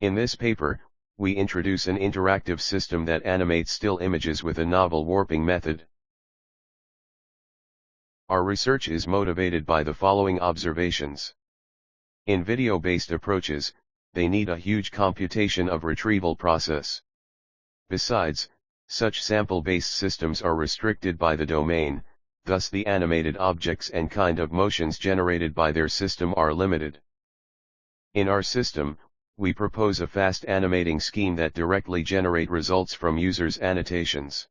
In this paper, we introduce an interactive system that animates still images with a novel warping method. Our research is motivated by the following observations. In video-based approaches, they need a huge computation of retrieval process. Besides, such sample-based systems are restricted by the domain, thus the animated objects and kind of motions generated by their system are limited. In our system, we propose a fast animating scheme that directly generate results from users' annotations.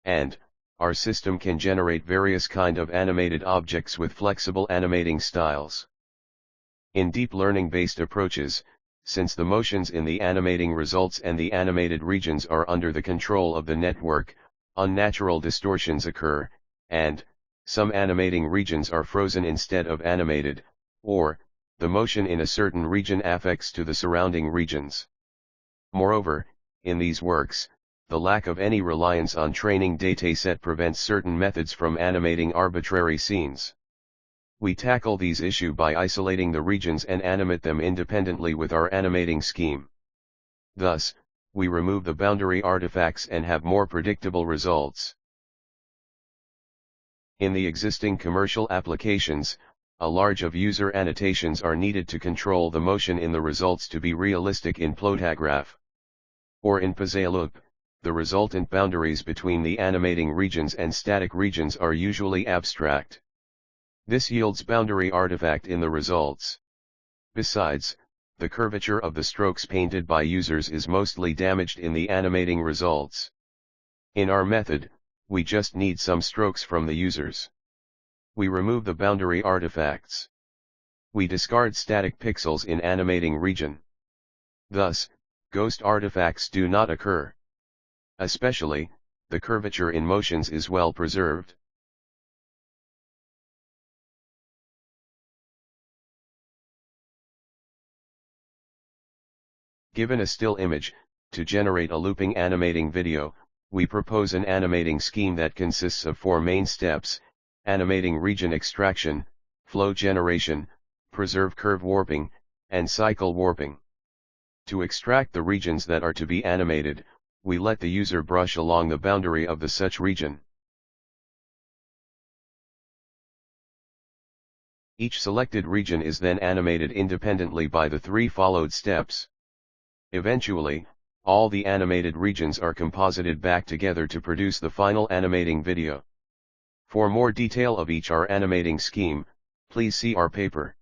And, our system can generate various kind of animated objects with flexible animating styles. In deep learning-based approaches, since the motions in the animating results and the animated regions are under the control of the network, unnatural distortions occur, and, some animating regions are frozen instead of animated, or, the motion in a certain region affects to the surrounding regions. Moreover, in these works, the lack of any reliance on training dataset prevents certain methods from animating arbitrary scenes. We tackle these issues by isolating the regions and animate them independently with our animating scheme. Thus, we remove the boundary artifacts and have more predictable results. In the existing commercial applications, a large of user annotations are needed to control the motion in the results to be realistic in plotograph. Or in PyXLoop, the resultant boundaries between the animating regions and static regions are usually abstract. This yields boundary artifact in the results. Besides, the curvature of the strokes painted by users is mostly damaged in the animating results. In our method, we just need some strokes from the users. We remove the boundary artifacts. We discard static pixels in animating region. Thus, ghost artifacts do not occur. Especially, the curvature in motions is well preserved. Given a still image, to generate a looping animating video, we propose an animating scheme that consists of 4 main steps: animating region extraction, flow generation, preserve curve warping, and cycle warping. To extract the regions that are to be animated, we let the user brush along the boundary of the such region. Each selected region is then animated independently by the 3 followed steps. Eventually, all the animated regions are composited back together to produce the final animating video. For more detail of each our animating scheme, please see our paper.